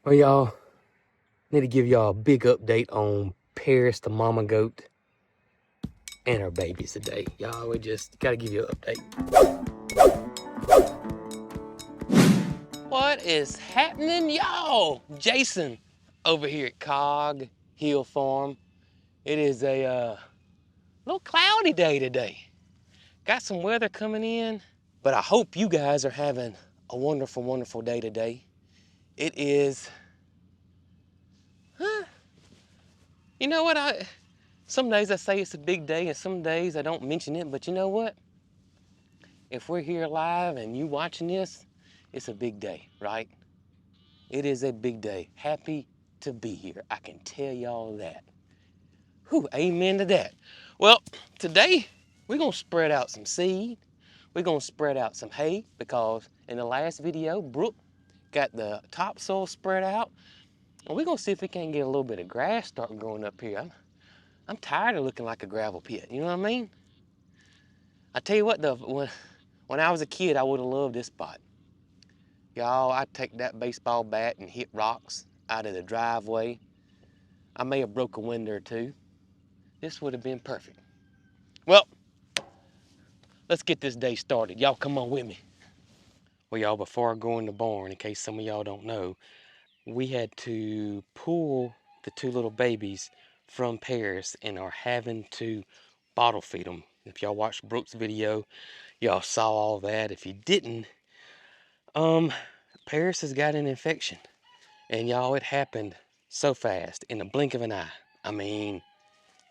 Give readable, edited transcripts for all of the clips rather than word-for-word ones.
Well, y'all, need to give y'all a big update on Paris, the mama goat, and her babies today. Y'all, we just gotta give you an update. What is happening, y'all? Jason over here at Cog Hill Farm. It is a little cloudy day today. Got some weather coming in, but I hope you guys are having a wonderful, wonderful day today. It is, you know what, some days I say it's a big day and some days I don't mention it, but you know what? If we're here live and you watching this, it's a big day, right? It is a big day. Happy to be here. I can tell y'all that. Whew, amen to that. Well, today we're gonna spread out some seed. We're gonna spread out some hay because in the last video, Brooke got the topsoil spread out. And we're gonna see if we can get a little bit of grass starting growing up here. I'm tired of looking like a gravel pit, you know what I mean? I tell you what though, when I was a kid, I would have loved this spot. Y'all, I'd take that baseball bat and hit rocks out of the driveway. I may have broke a window or two. This would have been perfect. Well, let's get this day started. Y'all come on with me. Well, y'all, before I go in the barn, in case some of y'all don't know, we had to pull the two little babies from Paris and are having to bottle feed them. If y'all watched Brooke's video, y'all saw all that. If you didn't, Paris has got an infection. And y'all, it happened so fast, in the blink of an eye. I mean,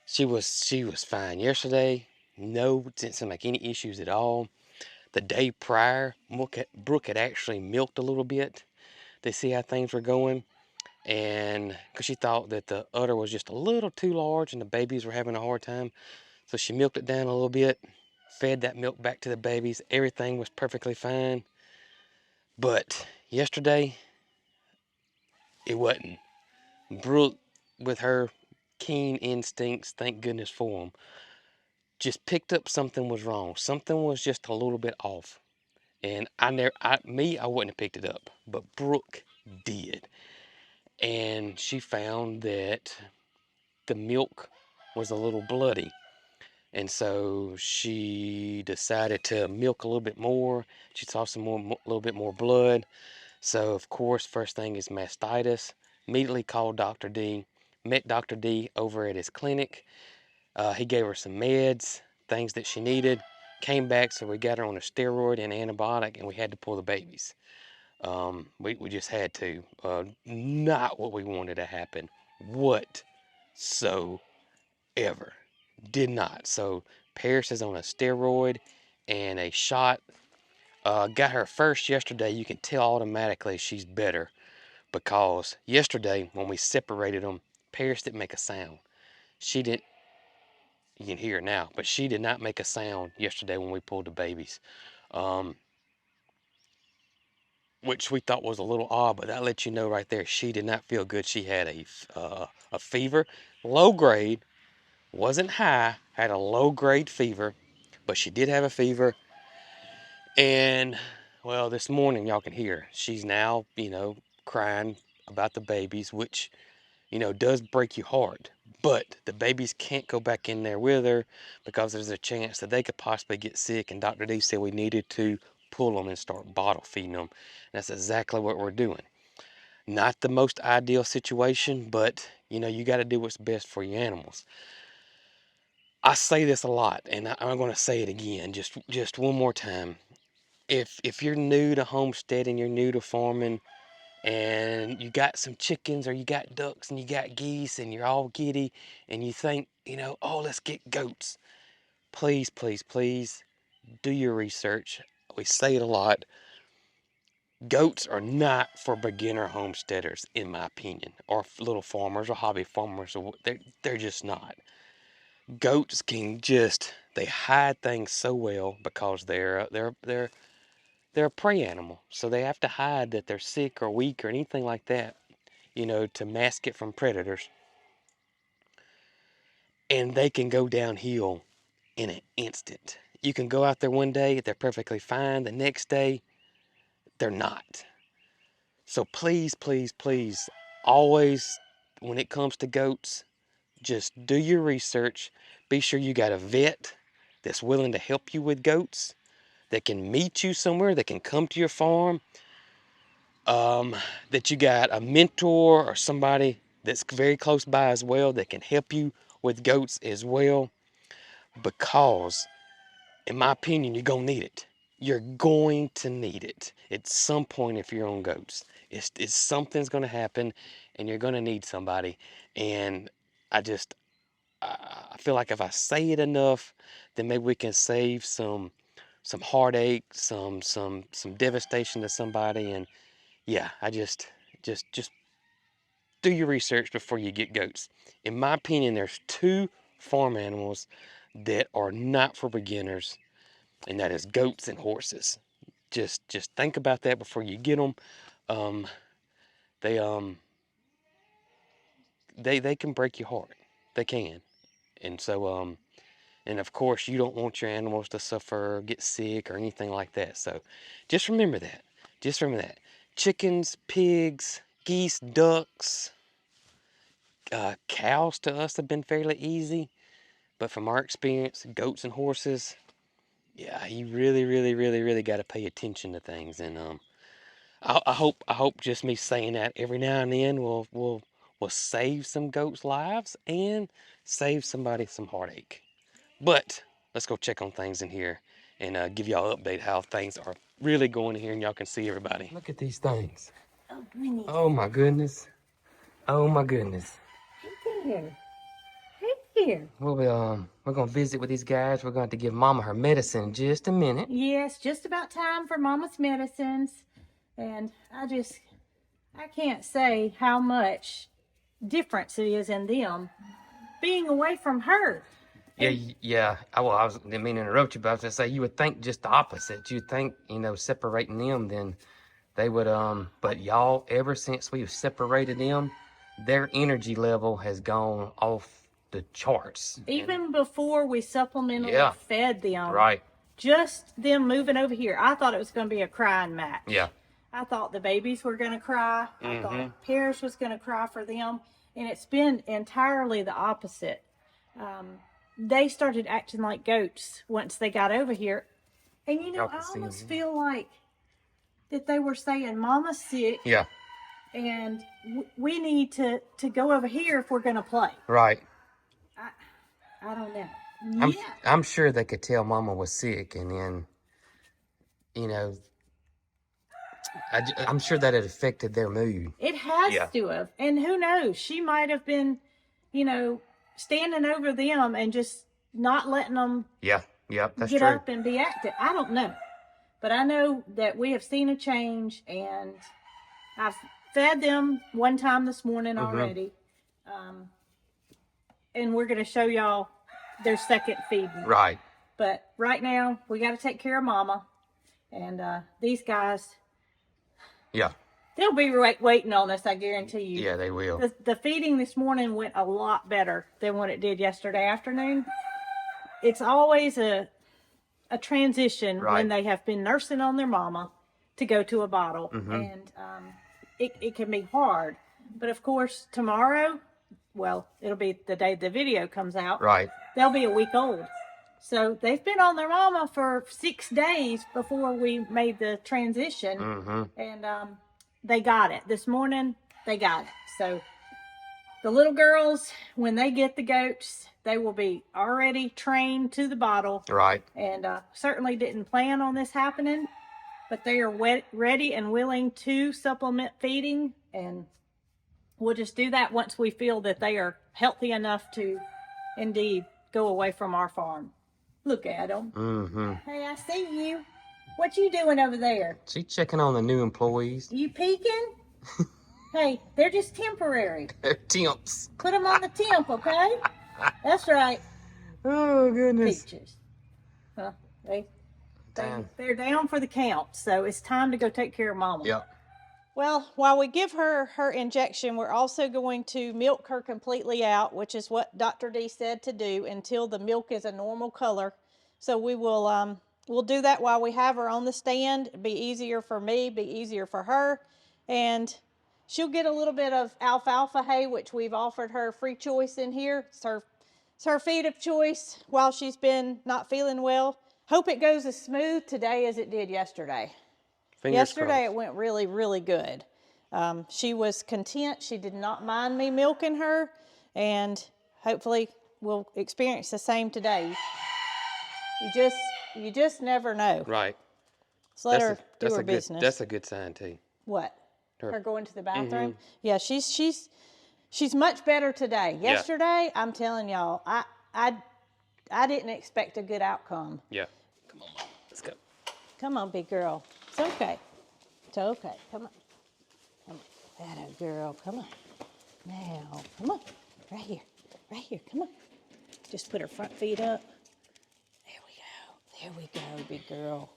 she was fine yesterday. No, didn't seem like any issues at all. The day prior, Brooke had actually milked a little bit to see how things were going. And because she thought that the udder was just a little too large and the babies were having a hard time. So she milked it down a little bit, fed that milk back to the babies. Everything was perfectly fine. But yesterday, it wasn't. Brooke, with her keen instincts, thank goodness for them, just picked up something was wrong. Something was just a little bit off. And I wouldn't have picked it up, but Brooke did. And she found that the milk was a little bloody. And so she decided to milk a little bit more. She saw a little bit more blood. So of course, first thing is mastitis. Immediately called Dr. D. Met Dr. D over at his clinic. He gave her some meds, things that she needed. Came back, so we got her on a steroid and antibiotic, and we had to pull the babies. We just had to. Not what we wanted to happen whatsoever. Did not. So Paris is on a steroid and a shot. Got her first yesterday. You can tell automatically she's better because yesterday when we separated them, Paris didn't make a sound. She didn't. You can hear her now, but she did not make a sound yesterday when we pulled the babies. Which we thought was a little odd, but that lets you know right there she did not feel good. She had a fever, low grade, wasn't high, had a low grade fever, but she did have a fever. And well, this morning y'all can hear she's now, crying about the babies, which, does break your heart. But the babies can't go back in there with her because there's a chance that they could possibly get sick. And Dr. D said we needed to pull them and start bottle feeding them. And that's exactly what we're doing. Not the most ideal situation, but you got to do what's best for your animals. I say this a lot, and I'm going to say it again, just one more time. If you're new to homesteading, you're new to farming, and you got some chickens or you got ducks and you got geese and you're all giddy and you think, oh, let's get goats. Please, please, please do your research. We say it a lot. Goats are not for beginner homesteaders, in my opinion, or little farmers or hobby farmers. They're just not. Goats they hide things so well because they're a prey animal. So they have to hide that they're sick or weak or anything like that, to mask it from predators. And they can go downhill in an instant. You can go out there one day, they're perfectly fine. The next day, they're not. So please, please, please, always, when it comes to goats, just do your research. Be sure you got a vet that's willing to help you with goats, that can meet you somewhere, that can come to your farm, that you got a mentor or somebody that's very close by as well that can help you with goats as well. Because, in my opinion, you're going to need it. You're going to need it at some point if you're on goats. It's something's going to happen and you're going to need somebody. And I just, I feel like if I say it enough, then maybe we can save some heartache, some devastation to somebody. And yeah, I just do your research before you get goats. In my opinion, there's two farm animals that are not for beginners, and that is goats and horses. Just think about that before you get them. Um, they they can break your heart. They can, and so and of course you don't want your animals to suffer, get sick, or anything like that. So just remember that. Just remember that. Chickens, pigs, geese, ducks, cows to us have been fairly easy, but from our experience, goats and horses, yeah, you really, really, really, really got to pay attention to things. And I hope just me saying that every now and then will save some goats' lives and save somebody some heartache. But let's go check on things in here and give y'all an update how things are really going in here, and y'all can see everybody. Look at these things. Oh, goodness. Oh my goodness. Oh my goodness. Hey there. Hey there. We're gonna visit with these guys. We're going to give Mama her medicine in just a minute. Yes, just about time for Mama's medicines. And I can't say how much difference it is in them being away from her. Yeah. I was didn't mean to interrupt you, but I was gonna say you would think just the opposite. You'd think, separating them, then they would but y'all, ever since we've separated them, their energy level has gone off the charts. Even before we supplementally fed them. Right. Just them moving over here. I thought it was going to be a crying match. Yeah. I thought the babies were going to cry. I thought Parrish was going to cry for them. And it's been entirely the opposite. They started acting like goats once they got over here. And I almost feel like that they were saying, Mama's sick. Yeah. And we need to go over here if we're going to play. Right. I don't know. I'm sure they could tell Mama was sick, and then, I'm sure that it affected their mood. It has to have. And who knows? She might have been, standing over them and just not letting them that's get true. up and be active. I don't know. But I know that we have seen a change, and I've fed them one time this morning already. And we're going to show y'all their second feeding. Right. But right now, we got to take care of Mama. And these guys, they'll be waiting on us, I guarantee you. Yeah, they will. The feeding this morning went a lot better than what it did yesterday afternoon. It's always a transition when they have been nursing on their mama to go to a bottle. And it can be hard. But of course, tomorrow, well, it'll be the day the video comes out. Right. They'll be a week old. So they've been on their mama for 6 days before we made the transition. And they got it. This morning, they got it. So the little girls, when they get the goats, they will be already trained to the bottle. Right. And certainly didn't plan on this happening. But they are ready and willing to supplement feeding. And we'll just do that once we feel that they are healthy enough to indeed go away from our farm. Look at them. Hey, I see you. What you doing over there? She checking on the new employees. You peeking? Hey, they're just temporary. They're temps. Put them on the temp, okay? That's right. Oh, goodness. Peaches. They're down for the count, so it's time to go take care of Mama. Yep. Well, while we give her her injection, we're also going to milk her completely out, which is what Dr. D said to do until the milk is a normal color. So we will we'll do that while we have her on the stand. It'd be easier for me, be easier for her. And she'll get a little bit of alfalfa hay, which we've offered her free choice in here. It's her feed of choice while she's been not feeling well. Hope it goes as smooth today as it did yesterday. Yesterday it went really, really good. She was content. She did not mind me milking her, and hopefully we'll experience the same today. You just never know. Right. So let her do her business. That's a good sign too. What? Her going to the bathroom? Mm-hmm. Yeah, she's much better today. Yesterday, I'm telling y'all, I didn't expect a good outcome. Yeah. Come on, Mom. Let's go. Come on, big girl. It's okay. It's okay. Come on. Come on. That a girl. Come on. Now, come on. Right here. Right here. Come on. Just put her front feet up. There we go. There we go, big girl.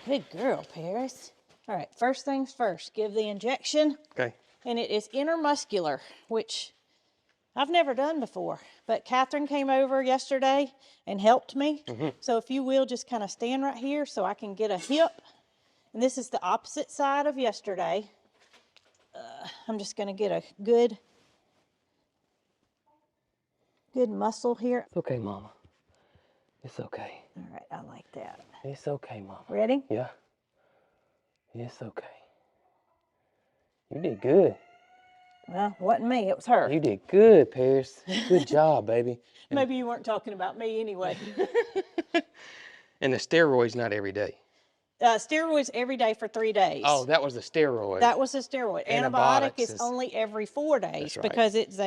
Good girl, Paris. All right, first things first, give the injection. Okay. And it is intermuscular, which I've never done before. But Catherine came over yesterday and helped me. Mm-hmm. So if you will, just kind of stand right here so I can get a hip. And this is the opposite side of yesterday. I'm just going to get a good muscle here. It's okay, Mama. It's okay. All right, I like that. It's okay, Mama. Ready? Yeah. It's okay. You did good. Well, it wasn't me, it was her. You did good, Paris. Good job, baby. Maybe you weren't talking about me anyway. And the steroids not every day. Steroids every day for 3 days. Oh, that was the steroid. That was the steroid. Antibiotic is only every 4 days. That's right. Because it's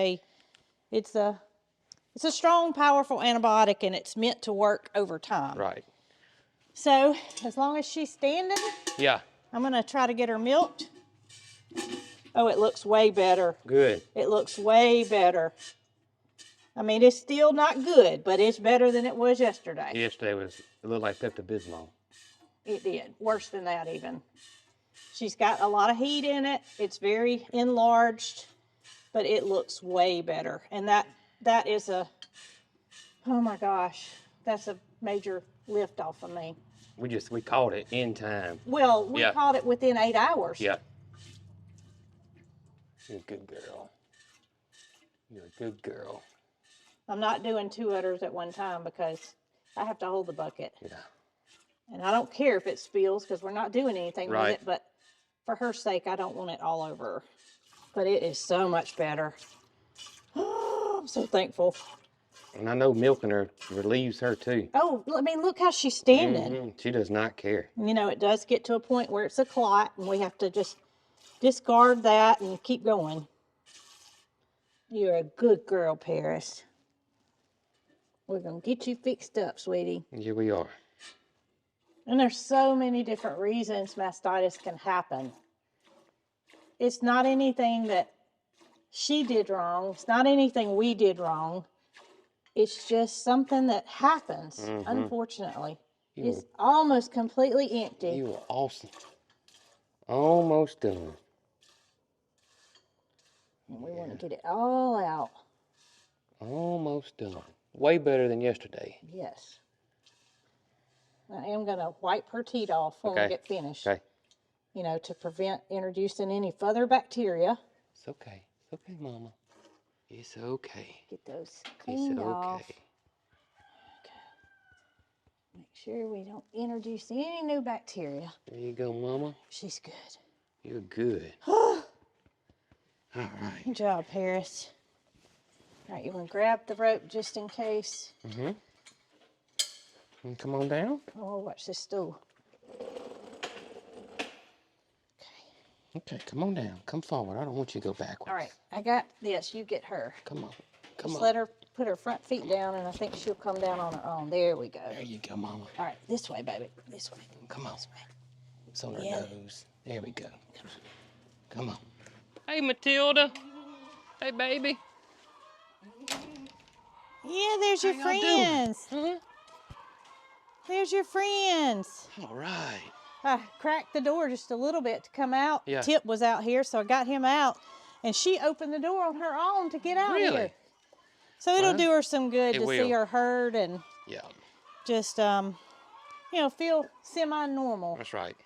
a strong, powerful antibiotic, and it's meant to work over time. Right. So as long as she's standing, yeah, I'm gonna try to get her milked. Oh, it looks way better. Good. It looks way better. I mean, it's still not good, but it's better than it was yesterday. Yesterday it looked like Pepto-Bismol. It did. Worse than that even. She's got a lot of heat in it. It's very enlarged, but it looks way better. And that is oh my gosh, that's a major lift off of me. We caught it in time. Well, we caught it within 8 hours. Yeah. You're a good girl. You're a good girl. I'm not doing 2 udders at one time because I have to hold the bucket. Yeah. And I don't care if it spills because we're not doing anything right. with it, but for her sake, I don't want it all over her. But it is so much better. I'm so thankful. And I know milking her relieves her too. Oh, I mean, look how she's standing. Mm-hmm. She does not care. You know, it does get to a point where it's a clot, and we have to just discard that and keep going. You're a good girl, Paris. We're going to get you fixed up, sweetie. Here we are. And there's so many different reasons mastitis can happen. It's not anything that she did wrong. It's not anything we did wrong. It's just something that happens, unfortunately. It's almost completely empty. You were awesome. Almost done. And we want to get it all out. Almost done. Way better than yesterday. Yes. I am going to wipe her teat off when we get finished. Okay. You know, to prevent introducing any further bacteria. It's okay. It's okay, Mama. It's okay. Get those cleaned off. Okay. Make sure we don't introduce any new bacteria. There you go, Mama. She's good. You're good. All right. Good job, Paris. All right, you want to grab the rope just in case? Mm-hmm. And come on down. Oh, watch this stool. Okay, come on down. Come forward. I don't want you to go backwards. All right, I got this. You get her. Come on. Just let her put her front feet down, and I think she'll come down on her own. There we go. There you go, Mama. All right, this way, baby. This way. Come on. This way. It's on her nose. There we go. Come on. Hey, Matilda. Hey, baby. Yeah, there's your friends. There's your friends. All right. I cracked the door just a little bit to come out. Yeah. Tip was out here, so I got him out. And she opened the door on her own to get out here. So it'll do her some good to see her herd and just, you know, feel semi-normal. That's right.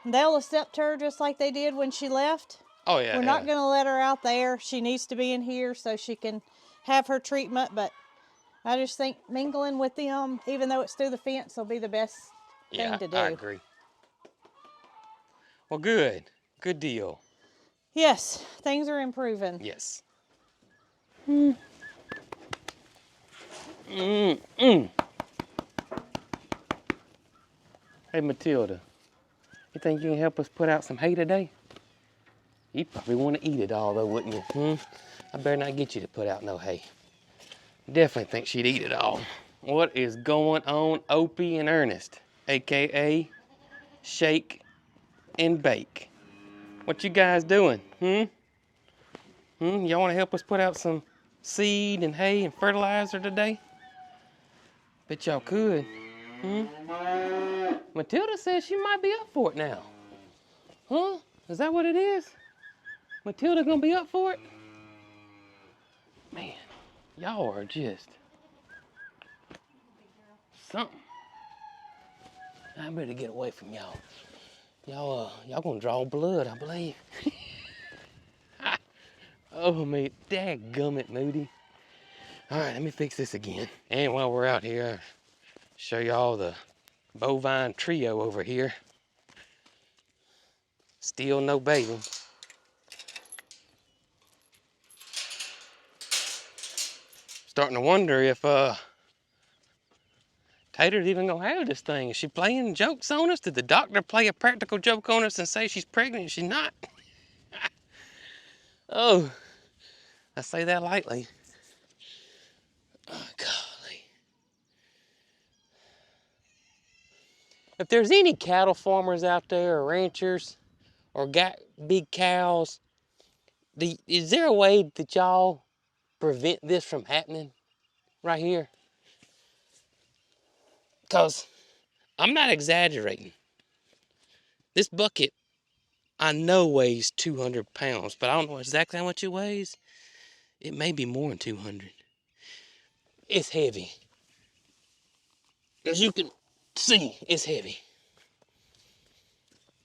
They'll accept her just like they did when she left. Oh, yeah. We're not going to let her out there. She needs to be in here so she can have her treatment. But I just think mingling with them, even though it's through the fence, will be the best thing to do. I agree. Well, good. Good deal. Yes, things are improving. Yes. Hey, Matilda, you think you can help us put out some hay today? You'd probably want to eat it all, though, wouldn't you? I better not get you to put out no hay. Definitely think she'd eat it all. What is going on, Opie and Ernest, a.k.a. Shake and Bake? What you guys doing? Y'all want to help us put out some seed and hay and fertilizer today? Bet y'all could. Matilda says she might be up for it now. Huh? Is that what it is? Matilda gonna be up for it? Man, y'all are just something. I better get away from y'all. Y'all gonna draw blood, I believe. Oh, man, dadgummit, Moody. All right, let me fix this again. And while we're out here, I'll show y'all the bovine trio over here. Still no baby. Starting to wonder if Tater's even gonna have this thing. Is she playing jokes on us? Did the doctor play a practical joke on us and say she's pregnant and she's not? Oh, I say that lightly. Oh, golly. If there's any cattle farmers out there or ranchers or got big cows, is there a way that y'all prevent this from happening right here? Because I'm not exaggerating. This bucket, I know, weighs 200 pounds, but I don't know exactly how much it weighs. It may be more than 200. It's heavy. As you can see, it's heavy.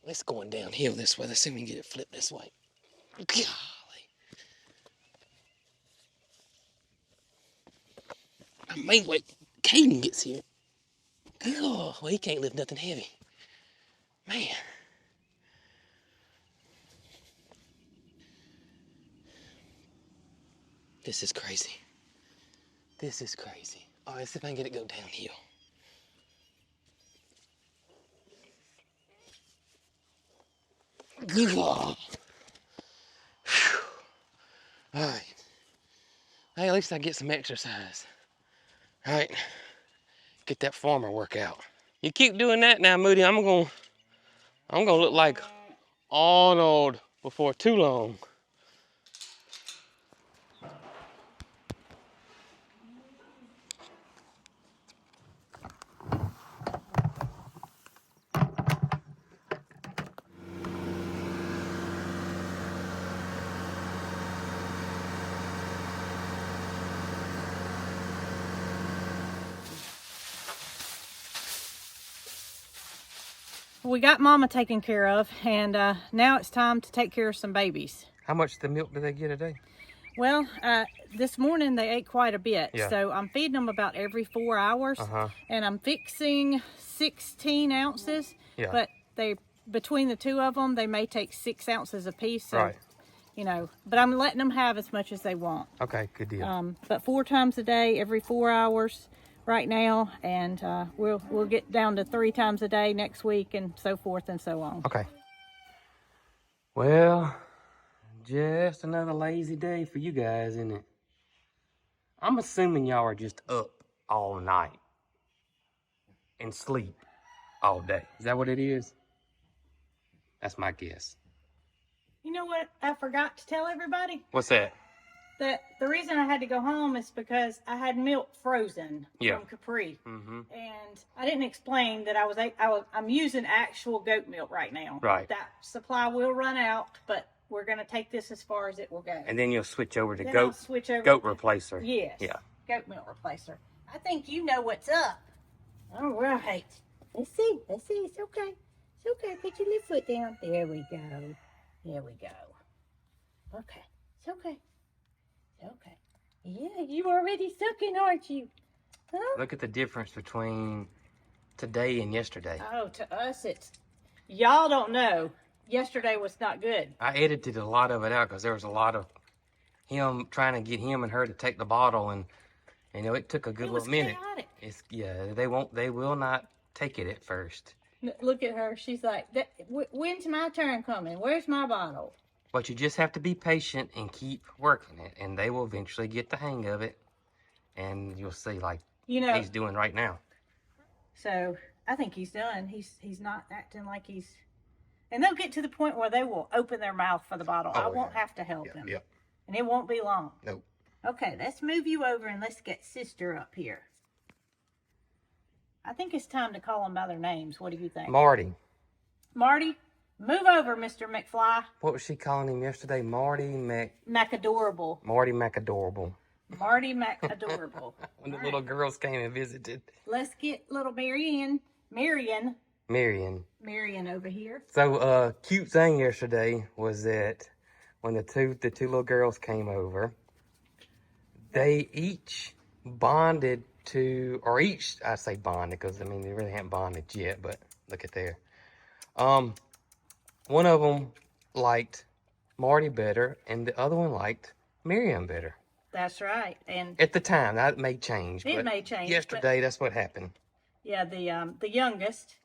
It's going downhill this way. Let's see if we can get it flipped this way. Golly. I may wait. Caden gets here. Oh, well, he can't lift nothing heavy. Man. This is crazy. This is crazy. All right, let's see if I can get it go downhill. All right. Hey, at least I get some exercise. All right. Get that farmer workout. You keep doing that now, Moody. I'm gonna look like Arnold before too long. We got Mama taken care of, and now it's time to take care of some babies. How much the milk do they get a day? Well, this morning they ate quite a bit, Yeah. so I'm feeding them about every 4 hours, and I'm fixing 16 ounces, Yeah. but between the two of them, they may take 6 ounces apiece, so, Right. you know, but I'm letting them have as much as they want. Okay, good deal. But 4 times a day, every 4 hours right now, and we'll get down to 3 times a day next week, and so forth and so on. Okay. Well, just another lazy day for you guys, isn't it? I'm assuming y'all are just up all night and sleep all day. Is that what it is? That's my guess. You know what I forgot to tell everybody? What's that? That the reason I had to go home is because I had milk frozen Yeah. from Capri, Mm-hmm. and I didn't explain that I'm using actual goat milk right now. Right. That supply will run out, but we're gonna take this as far as it will go. And then you'll switch over to Then goat I'll switch over goat to- replacer. Yes. Yeah. Goat milk replacer. I think you know what's up. All right. Let's see. It's okay. It's okay. Put your little foot down. There we go. There we go. Okay. It's okay. It's okay. Yeah, you already sucking, aren't you? Huh? Look at the difference between today and yesterday. Oh, to us it's... Y'all don't know. Yesterday was not good. I edited a lot of it out because there was a lot of him trying to get him and her to take the bottle, and you know it took a good It was little minute. chaotic. They will not take it at first. Look at her. She's like, when's my turn coming? Where's my bottle? But you just have to be patient and keep working it, and they will eventually get the hang of it, and you'll see like he's doing right now. So I think he's done. He's not acting like he's... And they'll get to the point where they will open their mouth for the bottle. I won't have to help them. Yep. And it won't be long. Nope. Okay, let's move you over and let's get sister up here. I think it's time to call them by their names. What do you think? Marty. Marty, move over, Mr. McFly. What was she calling him yesterday? Macadorable. Marty Macadorable. Marty Macadorable. When the little girls came and visited. Let's get little Marion over here. So, cute thing yesterday was that when the two little girls came over, they each bonded to, or each, I say bonded because I mean they really haven't bonded yet, but look at there. One of them liked Marty better, and the other one liked Miriam better. That's right. And at the time, that may change. It may change. Yesterday, that's what happened. Yeah, the youngest,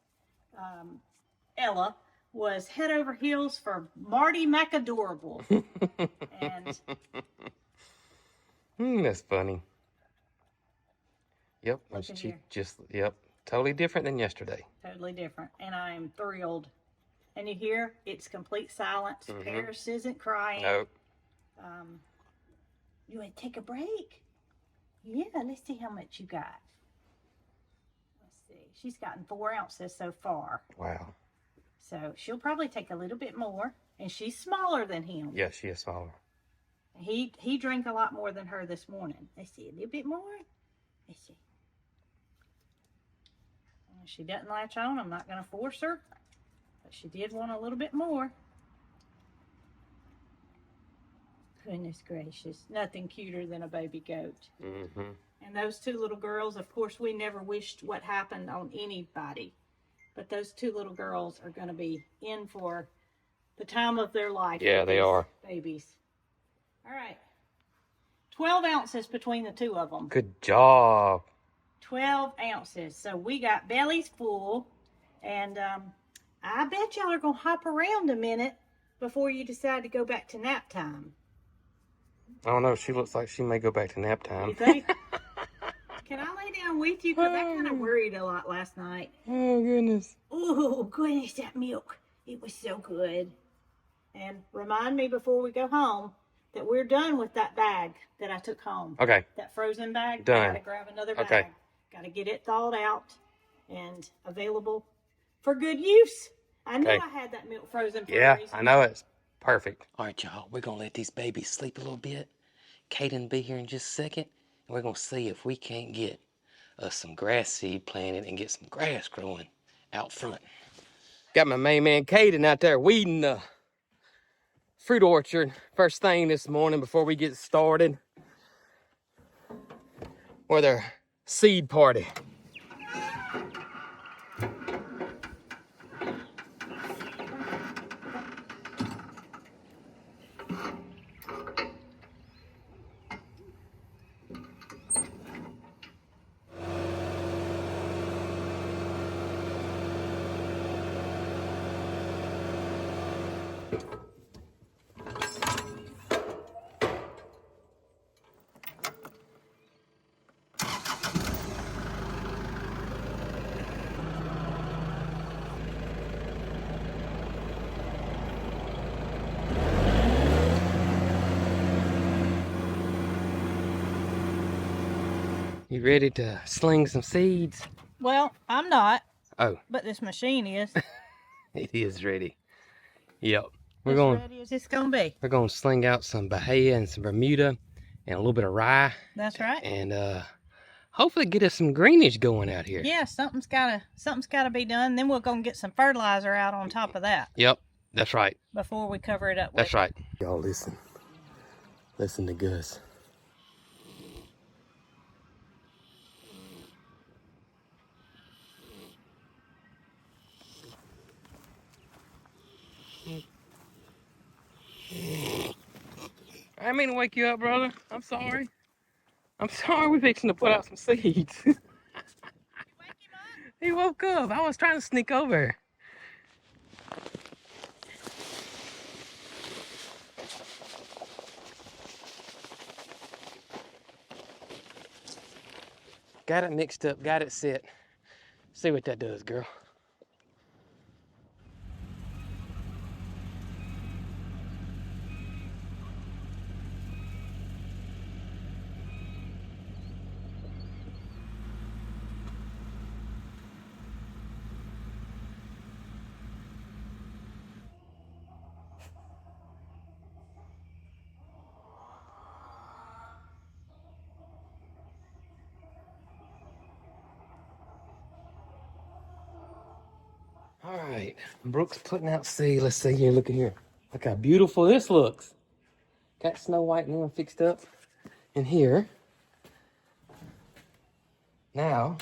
Ella, was head over heels for Marty Macadorable. And that's funny. Yep, totally different than yesterday. Totally different, and I am thrilled. And you hear it's complete silence. Paris isn't crying. Nope. You want to take a break? Yeah, let's see how much you got. Let's see. She's gotten 4 ounces so far. Wow. So she'll probably take a little bit more, and she's smaller than him. Yeah, she is smaller. He drank a lot more than her this morning. Let's see, a little bit more. Let's see. If she doesn't latch on, I'm not going to force her, but she did want a little bit more. Goodness gracious, nothing cuter than a baby goat. And those 2 little girls, of course, we never wished what happened on anybody, but those 2 little girls are going to be in for the time of their life. Yeah, they are. Babies. All right. 12 ounces between the 2 of them. Good job. 12 ounces. So we got bellies full, and I bet y'all are going to hop around a minute before you decide to go back to nap time. I don't know. She looks like she may go back to nap time. You think? Can I lay down with you? Because I kind of worried a lot last night. Oh, goodness. Oh, goodness, that milk. It was so good. And remind me before we go home that we're done with that bag that I took home. Okay. That frozen bag. Done. I got to grab another bag. Okay. Got to get it thawed out and available for good use. I knew I had that milk frozen for a reason. I know it's perfect. All right, y'all, we're going to let these babies sleep a little bit. Kaden will be here in just a second, and we're going to see if we can't get some grass seed planted and get some grass growing out front. Got my main man Kaden out there weeding the fruit orchard first thing this morning before we get started with our seed party. You ready to sling some seeds? Well, I'm not. Oh. But this machine is. It is ready. Yep. As ready as it's going to be. We're going to sling out some Bahia and some Bermuda and a little bit of rye. That's right. And hopefully get us some greenage going out here. Yeah, something's gotta be done. Then we'll go and get some fertilizer out on top of that. Yep, that's right. Before we cover it up with That's right. Y'all listen. Listen to Gus. I didn't mean to wake you up, brother. I'm sorry. I'm sorry, we're fixing to put out some seeds. He woke up. I was trying to sneak over. Got it mixed up, got it set. See what that does, girl. All right, Brooks putting out seed. Let's see here, look at here. Look how beautiful this looks. Got Snow White and them fixed up in here. Now,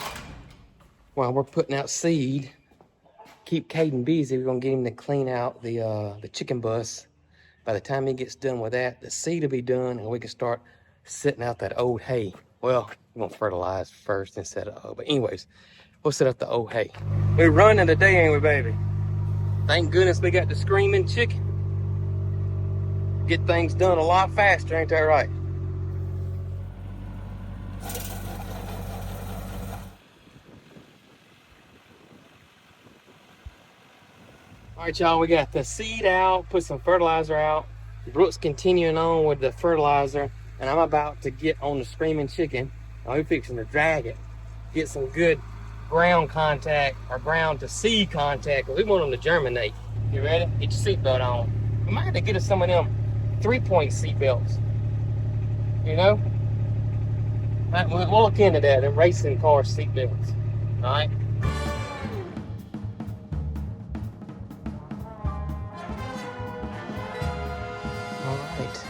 while we're putting out seed, keep Caden busy. We're gonna get him to clean out the chicken bus. By the time he gets done with that, the seed will be done and we can start setting out that old hay. Well, we're gonna fertilize first instead of, but anyways, we'll set up the old hay. We're running today, ain't we, baby? Thank goodness we got the screaming chicken. Get things done a lot faster, ain't that right? All right, y'all, we got the seed out, put some fertilizer out. Brooks continuing on with the fertilizer, and I'm about to get on the screaming chicken. I'm fixing to drag it, get some good ground contact or ground to seed contact. We want them to germinate. You ready? Get your seatbelt on. We might have to get us some of them 3-point seatbelts. You know? We'll look into that, them racing car seatbelts. All right? All right.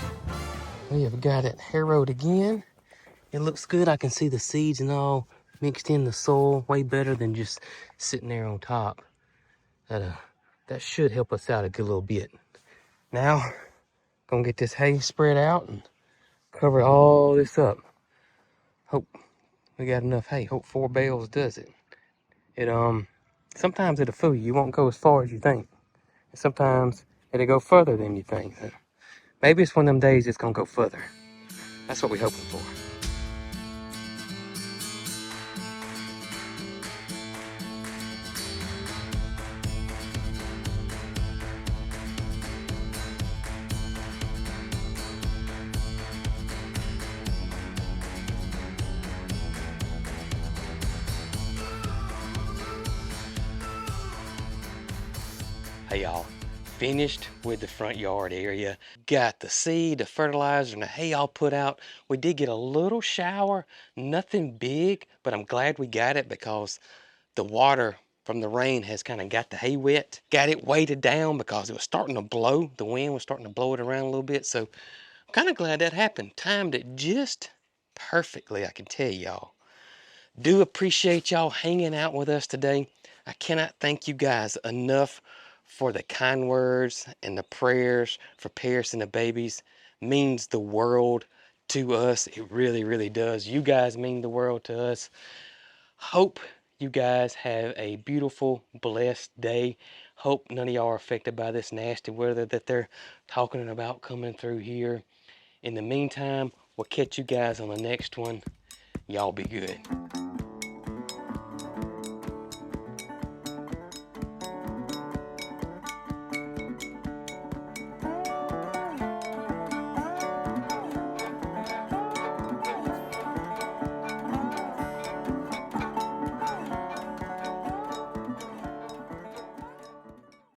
We have got it harrowed again. It looks good. I can see the seeds and all mixed in the soil way better than just sitting there on top. That should help us out a good little bit. Now, gonna get this hay spread out and cover all this up. Hope we got enough hay. Hope 4 bales does it. Sometimes it'll fool you. You won't go as far as you think. And sometimes it'll go further than you think. So maybe it's one of them days it's gonna go further. That's what we're hoping for. Hey y'all, finished with the front yard area. Got the seed, the fertilizer, and the hay all put out. We did get a little shower, nothing big, but I'm glad we got it because the water from the rain has kind of got the hay wet. Got it weighted down because it was starting to blow. The wind was starting to blow it around a little bit. So I'm kind of glad that happened. Timed it just perfectly, I can tell y'all. Do appreciate y'all hanging out with us today. I cannot thank you guys enough for the kind words and the prayers for Paris and the babies. Means the world to us. It really, really does. You guys mean the world to us. Hope you guys have a beautiful, blessed day. Hope none of y'all are affected by this nasty weather that they're talking about coming through here. In the meantime, we'll catch you guys on the next one. Y'all be good.